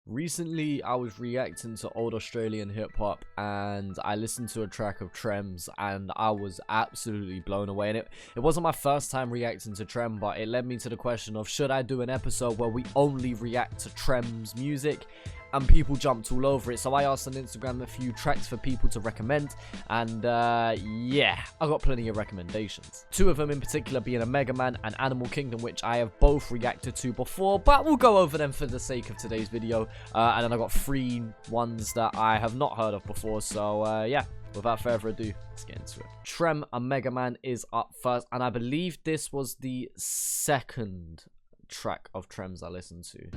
Recently, I was reacting to old Australian hip-hop and I listened to a track of Trem's and I was absolutely blown away. And it wasn't my first time reacting to Trem, but it led me to the question of, should I do an episode where we only react to Trem's music? And people jumped all over it, so I asked on Instagram a few tracks for people to recommend, and yeah, I got plenty of recommendations. Two of them in particular being a Mega Man and Animal Kingdom, which I have both reacted to before, but we'll go over them for the sake of today's video. And then I got three ones that I have not heard of before, so yeah, without further ado, let's get into it. Trem, a Mega Man, is up first, and I believe this was the second track of Trem's I listened to.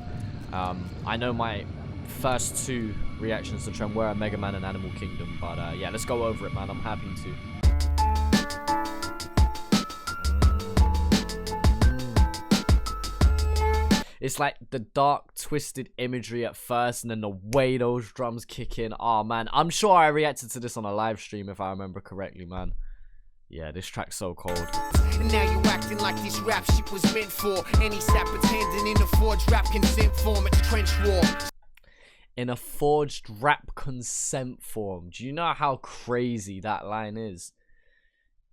I know my first two reactions to Trem were Mega Man and Animal Kingdom, but yeah, let's go over it, man. I'm happy to. It's like the dark, twisted imagery at first, and then the way those drums kick in. Oh man, I'm sure I reacted to this on a live stream if I remember correctly, man. Yeah, this track's so cold. And now you acting like this rap shit was meant for any sap pretending in a forged rap consent form. It's trench war. In a forged rap consent form. Do you know how crazy that line is?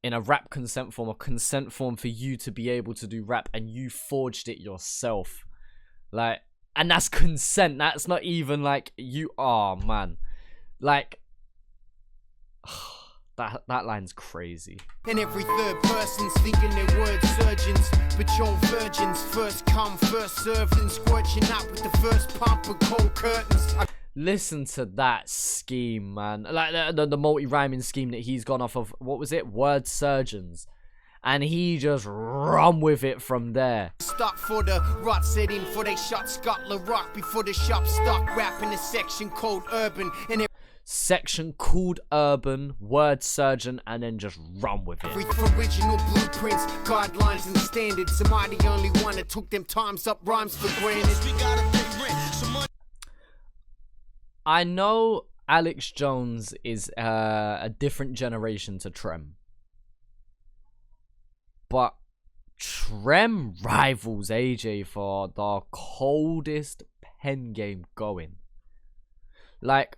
In a rap consent form, a consent form for you to be able to do rap, and you forged it yourself. Like, and that's consent. That's not even like you. Oh man, like. That line's crazy. And every third person's thinking they're word surgeons, but you're virgins, first come, first served, and squirching out with the first pump of cold curtains. Listen to that scheme, man. Like the multi-rhyming scheme that he's gone off of. What was it? Word surgeons. And he just run with it from there. Stop for the rot set in for they shot Scotland Rock before the shop stock rap in a section called urban. And section called urban, word surgeon, and then just run with it. Original blueprints, guidelines, and standards. Am I the only one that took them times up rhymes for granted? I know Alex Jones is a different generation to Trem, but Trem rivals AJ for the coldest pen game going. Like,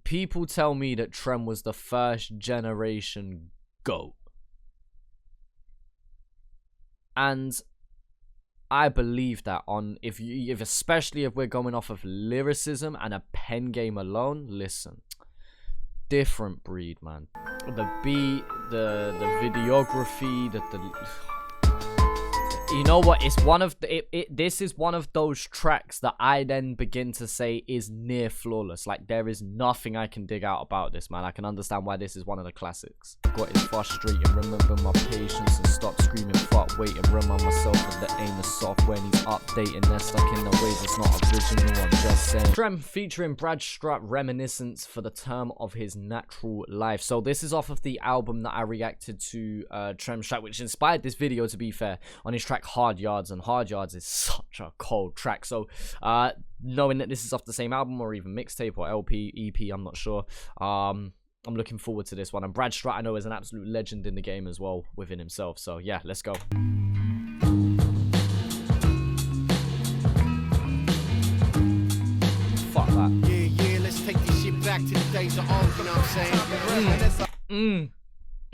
people tell me that Trem was the first generation GOAT. And I believe that especially if we're going off of lyricism and a pen game alone, listen. Different breed, man. The beat, the videography, you know what? It's one of this is one of those tracks that I then begin to say is near flawless. Like, there is nothing I can dig out about this, man. I can understand why this is one of the classics. Got it frustrating, remember my patience and stop screaming, fuck, waiting, remind myself of the aim of software and he's updating. They're stuck in the ways it's not original, I'm just saying. Trem featuring Brad Strutt, Reminiscence for the term of his natural life. So this is off of the album that I reacted to, Trem's track, which inspired this video, to be fair, on his track Hard Yards, and Hard Yards is such a cold track. So knowing that this is off the same album or even mixtape or LP, EP, I'm not sure, I'm looking forward to this one. And Brad Strutt, I know, is an absolute legend in the game as well within himself. So yeah, let's go. Fuck that. Yeah, let's take this shit back to the days of old, you know what I'm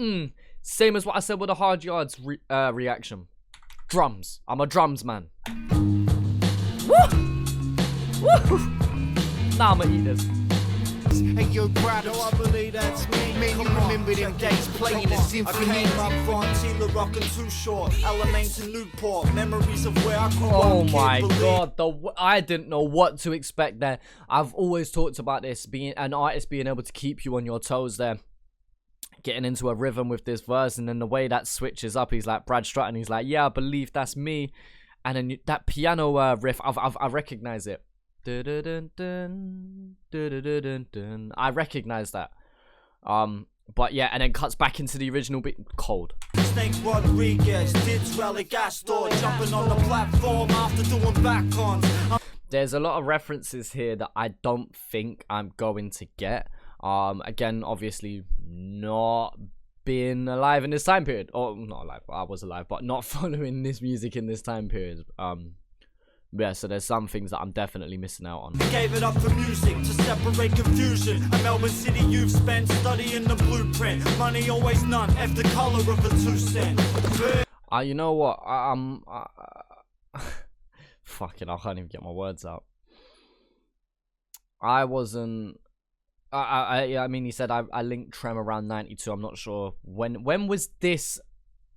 saying? Same as what I said with the Hard Yards reaction. Drums. I'm a drums man. Woo! Woo! Nah, I'ma eat this. Hey, yo, Brad, I believe that's me. Man, you remember them days playing a symphony. Rockin' too short, Alamance and Newport, memories of where I grew up. Oh my god, I didn't know what to expect there. I've always talked about this, being an artist being able to keep you on your toes there. Getting into a rhythm with this verse, and then the way that switches up, he's like Brad Strutt, and he's like, yeah, I believe that's me. And then that piano riff, I recognize it. I recognize that. But yeah, and then cuts back into the original beat. Cold. Snake Rodriguez did rally gas store, jumping on the platform after doing back ons. There's a lot of references here that I don't think I'm going to get. Again, obviously not being alive in this time period, or not alive, I was alive, but not following this music in this time period. Yeah, so there's some things that I'm definitely missing out on. Gave it up for music to separate confusion. A Melbourne City youth spent studying the blueprint. Money always none, F the color of a 2 cent. You know what? Fucking, I can't even get my words out. I wasn't. I mean, he said I linked Trem around 92. I'm not sure when was this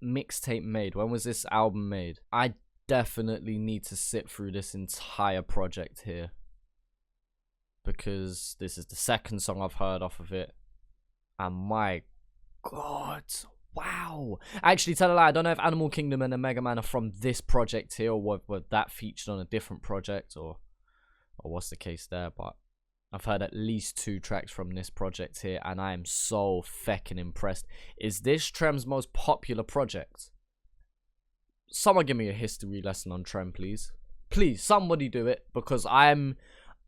mixtape made? When was this album made? I definitely need to sit through this entire project here, because this is the second song I've heard off of it, and my god, wow. Actually, tell a lie, I don't know if Animal Kingdom and the Mega Man are from this project here, or were that featured on a different project, or what's the case there, but I've heard at least 2 tracks from this project here, and I am so feckin' impressed. Is this Trem's most popular project? Someone give me a history lesson on Trem, please. Please, somebody do it, because I'm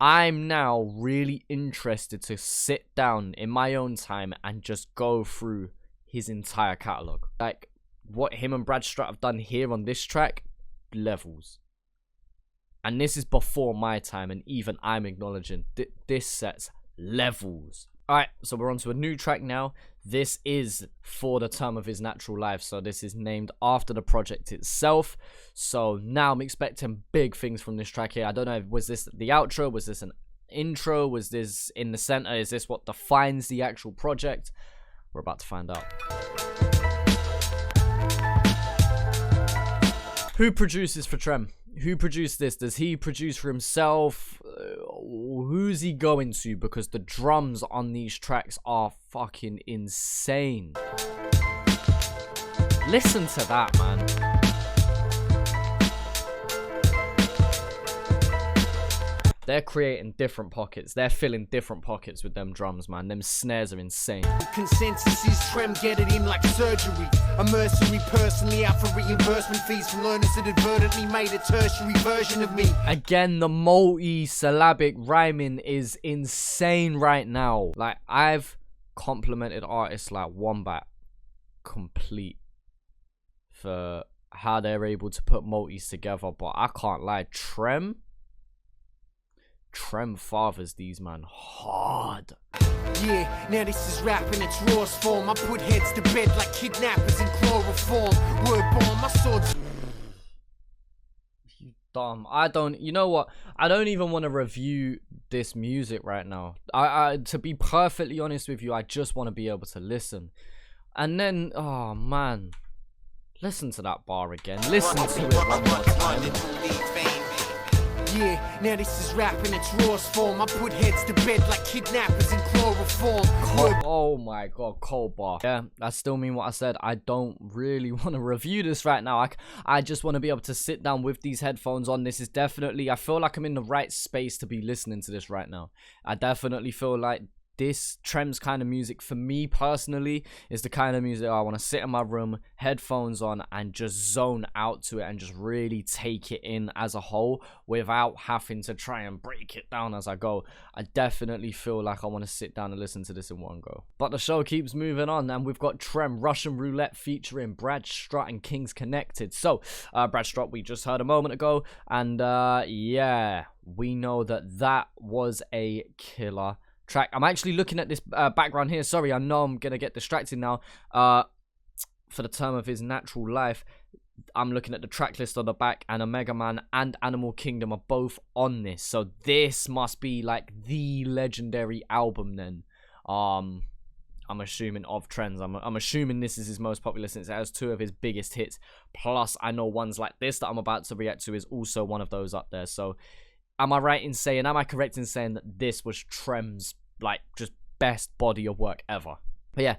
now really interested to sit down in my own time and just go through his entire catalogue. Like, what him and Brad Strutt have done here on this track, levels. And this is before my time, and even I'm acknowledging this sets levels. Alright, so we're on to a new track now. This is For the Term of His Natural Life, so this is named after the project itself. So now I'm expecting big things from this track here. I don't know, was this the outro? Was this an intro? Was this in the center? Is this what defines the actual project? We're about to find out. Who produces for Trem? Who produced this? Does he produce for himself? Who's he going to? Because the drums on these tracks are fucking insane. Listen to that, man. They're creating different pockets. They're filling different pockets with them drums, man. Them snares are insane. Consensus is Trem get it in like surgery. A mercenary personally out for reimbursement fees from learners that advertently made a tertiary version of me. Again, the multi-syllabic rhyming is insane right now. Like, I've complimented artists like Wombat Complete for how they're able to put multis together, but I can't lie, Trem fathers these man hard. Yeah, now this is rap in its rawest form. I put heads to bed like kidnappers in chloroform. Word bomb, my sword's... You dumb. You know what? I don't even want to review this music right now. To be perfectly honest with you, I just want to be able to listen. And then, oh man, listen to that bar again. Listen to it one more time. Yeah, now this is rap in its rawest form. I put heads to bed like kidnappers in chloroform. Oh my god, cold bar. Yeah, I still mean what I said. I don't really want to review this right now. I just want to be able to sit down with these headphones on. This is definitely, I feel like I'm in the right space to be listening to this right now. I definitely feel like this Trem's kind of music, for me personally, is the kind of music I want to sit in my room, headphones on, and just zone out to it and just really take it in as a whole without having to try and break it down as I go. I definitely feel like I want to sit down and listen to this in one go. But the show keeps moving on, and we've got Trem, Russian Roulette featuring Brad Strutt and Kings Connected. So, Brad Strutt we just heard a moment ago, and yeah, we know that was a killer track. I'm actually looking at this background here. Sorry, I know I'm gonna get distracted now. For the Term of His Natural Life, I'm looking at the track list on the back, and a Mega Man and Animal Kingdom are both on this. So this must be like the legendary album then. I'm assuming of Trends. I'm assuming this is his most popular since it has 2 of his biggest hits. Plus, I know ones like this that I'm about to react to is also one of those up there. So am I correct in saying that this was Trem's, like, just best body of work ever? But yeah,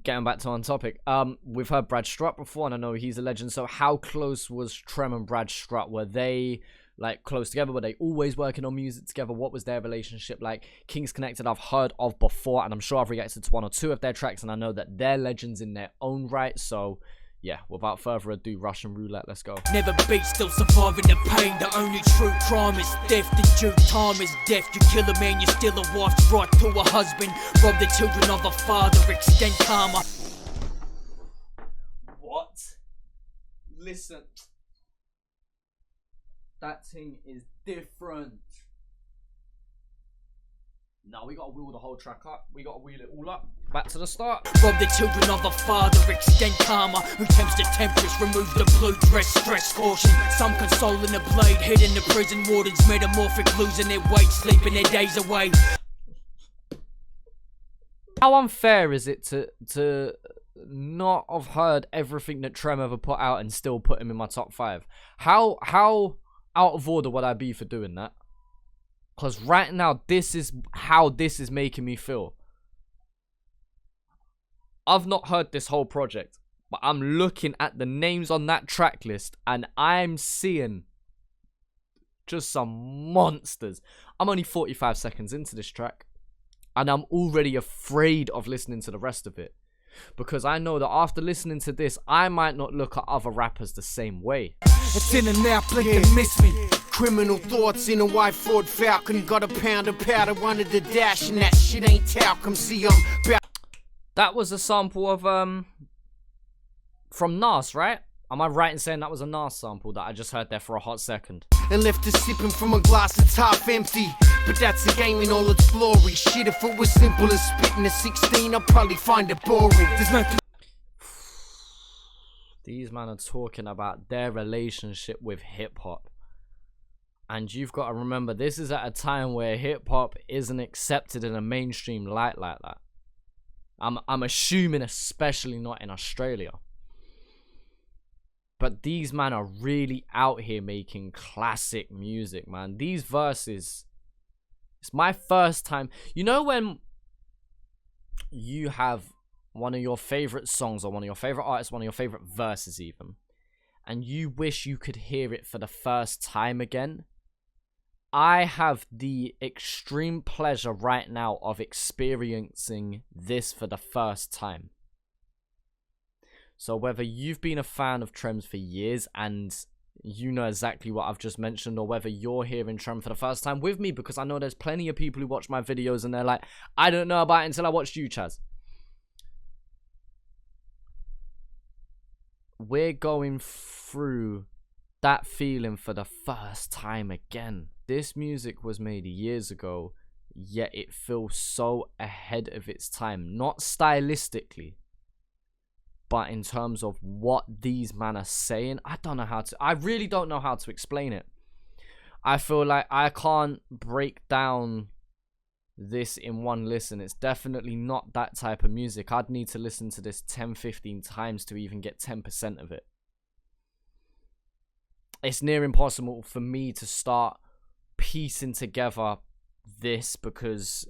getting back to on topic, we've heard Brad Strutt before, and I know he's a legend. So how close was Trem and Brad Strutt? Were they, like, close together? Were they always working on music together? What was their relationship like? Kings Connected I've heard of before, and I'm sure I've reacted to 1 or 2 of their tracks, and I know that they're legends in their own right. So yeah, without further ado, Russian Roulette, let's go. Never beat, still surviving the pain. The only true crime is death. The due time is death. You kill a man, you steal a wife's right to a husband. Rob the children of a father, extend karma. What? Listen. That thing is different. Now we gotta wheel the whole track up. We gotta wheel it all up. Back to the start. Rob the children of a father, extend karma. Who tempts the temptress, remove the blue dress, stress caution. Some consoling the blade, hidden the prison wardens, metamorphic, losing their weight, sleeping their days away. How unfair is it to not have heard everything that Trem ever put out and still put him in my top 5? How out of order would I be for doing that? Because right now, this is how this is making me feel. I've not heard this whole project, but I'm looking at the names on that track list and I'm seeing just some monsters. I'm only 45 seconds into this track and I'm already afraid of listening to the rest of it. Because I know that after listening to this, I might not look at other rappers the same way. It's in and out, blink and miss me. Criminal thoughts in a white Ford Falcon. Got a pound of powder under the dash, and that shit ain't talcum. See, I'm That was a sample of from Nas, right? Am I right in saying that was a Nas sample that I just heard there for a hot second? And left her sipping from a glass that's half empty. But that's a game in all its glory. Shit, if it was simple as spitting a 16, I'd probably find it boring. There's nothing. These men are talking about their relationship with hip-hop. And you've got to remember, this is at a time where hip-hop isn't accepted in a mainstream light like that. I'm assuming especially not in Australia. But these men are really out here making classic music, man. These verses, it's my first time. You know when you have one of your favorite songs or one of your favorite artists, one of your favorite verses even, and you wish you could hear it for the first time again? I have the extreme pleasure right now of experiencing this for the first time. So whether you've been a fan of Trem's for years and you know exactly what I've just mentioned, or whether you're hearing Trem for the first time with me, because I know there's plenty of people who watch my videos and they're like, I don't know about it until I watched you, Chaz. We're going through that feeling for the first time again. This music was made years ago, yet it feels so ahead of its time. Not stylistically, but in terms of what these men are saying. I really don't know how to explain it. I feel like I can't break down this in one listen. It's definitely not that type of music. I'd need to listen to this 10-15 times to even get 10% of it. It's near impossible for me to start piecing together this because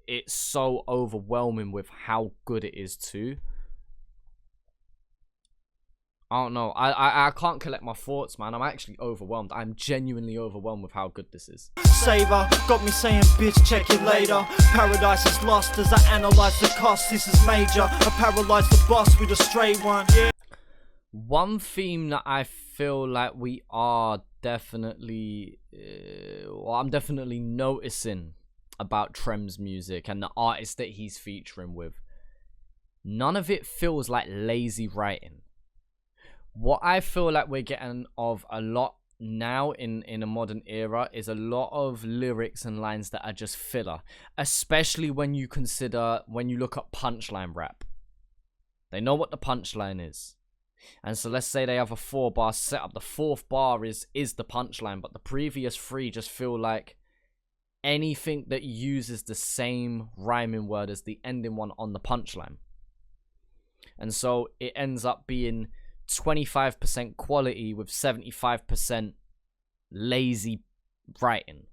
it's so overwhelming with how good it is too. I don't know. I can't collect my thoughts, man. I'm actually overwhelmed. I'm genuinely overwhelmed with how good this is. Saver, got me saying, bitch, check it later. Paradise is lost as I analyze the cost. This is major. I paralyze the boss with a stray one. Yeah. One theme that I feel like we are definitely, I'm definitely noticing about Trem's music and the artists that he's featuring with. None of it feels like lazy writing. What I feel like we're getting of a lot now in a modern era is a lot of lyrics and lines that are just filler, especially when you look at punchline rap. They know what the punchline is, and so let's say they have a 4-bar setup. The 4th bar is the punchline, but the previous 3 just feel like anything that uses the same rhyming word as the ending one on the punchline, and so it ends up being 25% quality with 75% lazy writing.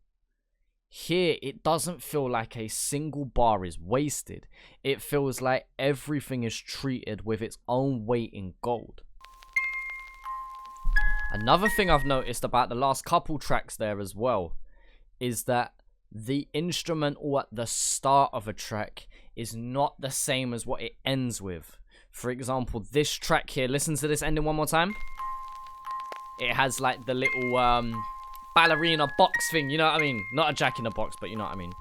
Here, it doesn't feel like a single bar is wasted. It feels like everything is treated with its own weight in gold. Another thing I've noticed about the last couple tracks there as well is that the instrumental at the start of a track is not the same as what it ends with. For example, this track here, listen to this ending one more time. It has like the little ballerina box thing, you know what I mean? Not a jack in the box, but you know what I mean,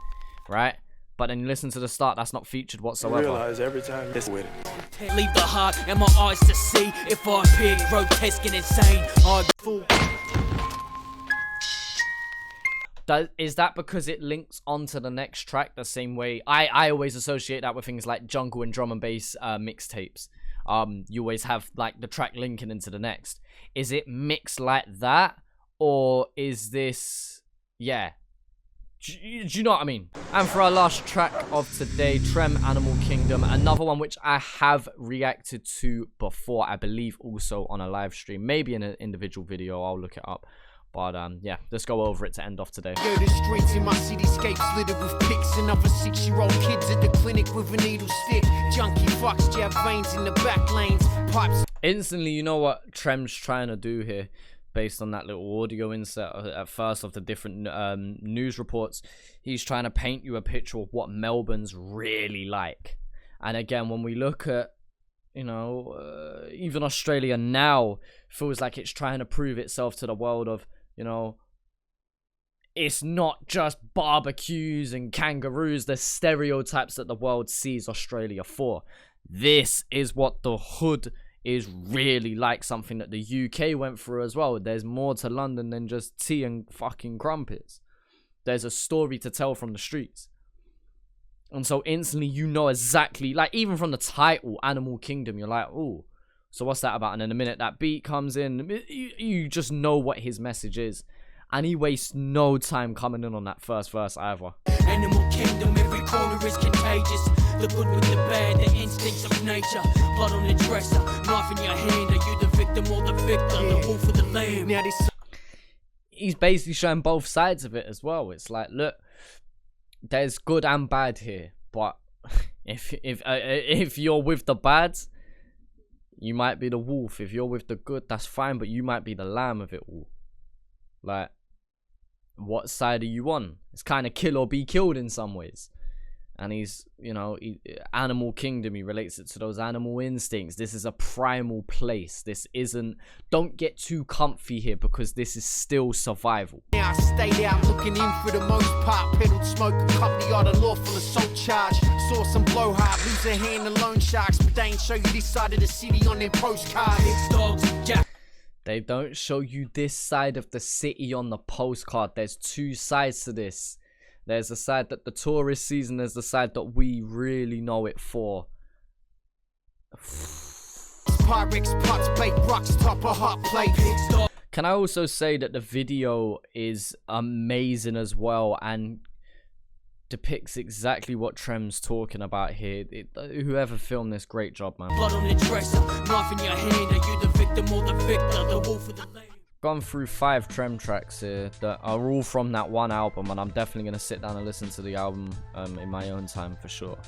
right? But then you listen to the start, that's not featured whatsoever. Realize every time it's with it. Leave the heart and my eyes to see if I appear grotesque and insane. I fool. Is that because it links onto the next track the same way? I always associate that with things like jungle and drum and bass mixtapes. You always have like the track linking into the next. Is it mixed like that, or is this, yeah? Do you know what I mean? And for our last track of today, Trem, Animal Kingdom, another one which I have reacted to before, I believe also on a live stream, maybe in an individual video. I'll look it up. But yeah, let's go over it to end off today. Yo, the streets in my cityscapes littered with pics and other 6-year-old kids at the clinic with a needle stick. Junkie fucks, jab veins in the back lanes, pipes. Instantly, you know what Trem's trying to do here, based on that little audio insert at first of the different news reports. He's trying to paint you a picture of what Melbourne's really like. And again, when we look at, you know, even Australia now feels like it's trying to prove itself to the world of, you know, it's not just barbecues and kangaroos, the stereotypes that the world sees Australia for. This is what the hood is really like, something that the UK went through as well. There's more to London than just tea and fucking crumpets. There's a story to tell from the streets. And so instantly you know exactly, like even from the title, Animal Kingdom, you're like, oh, so what's that about? And in a minute that beat comes in, you just know what his message is. And he wastes no time coming in on that first verse either. Animal Kingdom, every corner is contagious. The good with the bad, the instincts of nature. Blood on the dresser, knife in your hand. Are you the victim or the victor? The wolf or the lamb? Now this He's basically showing both sides of it as well. It's like, look, there's good and bad here. But if you're with the bad, you might be the wolf. If you're with the good, that's fine, but you might be the lamb of it all. Like, what side are you on? It's kind of kill or be killed in some ways. And he's, you know, Animal Kingdom, he relates it to those animal instincts. This is a primal place. This isn't, don't get too comfy here, because this is still survival. Now I stayed out looking in for the most part. Peddled smoke, a couple yard of lawful assault charge. Saw some blowhard, lose a hand to loan sharks, but they ain't show you this side of the city on their postcards. It's dogs, jack. They don't show you this side of the city on the postcard. There's two sides to this. There's the side that the tourist sees, and there's the side that we really know it for. Pyrex pots, baked rocks, top of hot plate. Can I also say that the video is amazing as well, and depicts exactly what Trem's talking about here. Whoever filmed this, great job, man. Blood on the dresser, knife in your hand. Are you the victim or the victor? The wolf or the lamb? Gone through 5 Trem tracks here that are all from that one album, and I'm definitely going to sit down and listen to the album in my own time for sure.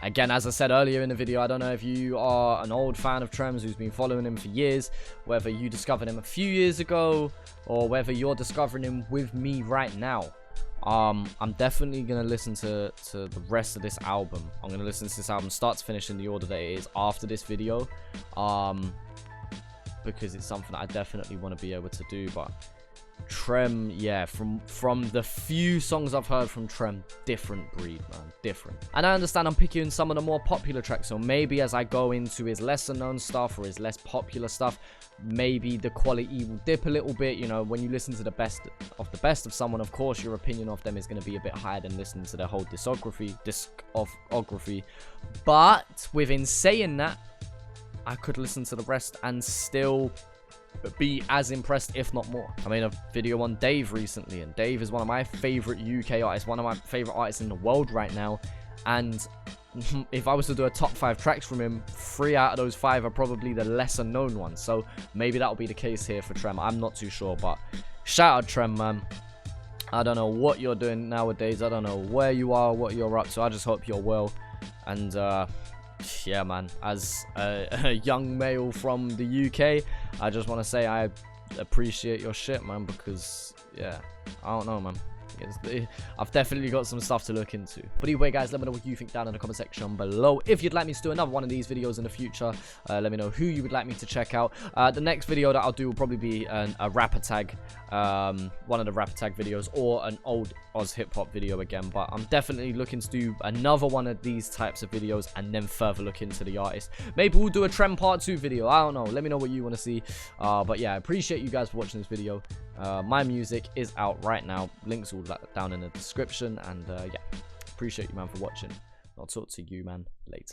Again, as I said earlier in the video, I don't know if you are an old fan of Trem's who's been following him for years, whether you discovered him a few years ago, or whether you're discovering him with me right now. I'm definitely going to listen to the rest of this album. I'm going to listen to this album start to finish in the order that it is after this video. Because it's something that I definitely want to be able to do. But Trem, yeah, from the few songs I've heard from Trem, different breed, man, different. And I understand I'm picking some of the more popular tracks, so maybe as I go into his lesser known stuff or his less popular stuff, maybe the quality will dip a little bit. You know, when you listen to the best of someone, of course your opinion of them is going to be a bit higher than listening to their whole discography. But within saying that, I could listen to the rest and still be as impressed, if not more. I made a video on Dave recently, and Dave is one of my favorite UK artists, one of my favorite artists in the world right now. And if I was to do a top 5 tracks from him, 3 out of those 5 are probably the lesser known ones. So maybe that'll be the case here for Trem. I'm not too sure, but shout out Trem, man. I don't know what you're doing nowadays. I don't know where you are, what you're up to. I just hope you're well. And yeah, man, as a young male from the UK, I just want to say I appreciate your shit, man, because, yeah, I don't know, man. I've definitely got some stuff to look into. But anyway, guys, let me know what you think down in the comment section below. If you'd like me to do another one of these videos in the future, let me know who you would like me to check out. The next video that I'll do will probably be a rapper tag, one of the rapper tag videos, or an old Oz hip hop video again. But I'm definitely looking to do another one of these types of videos and then further look into the artist. Maybe we'll do a Trem part 2 video. I don't know. Let me know what you want to see. But yeah, I appreciate you guys for watching this video. My music is out right now. Links all down in the description. And yeah, appreciate you, man, for watching. I'll talk to you, man, later.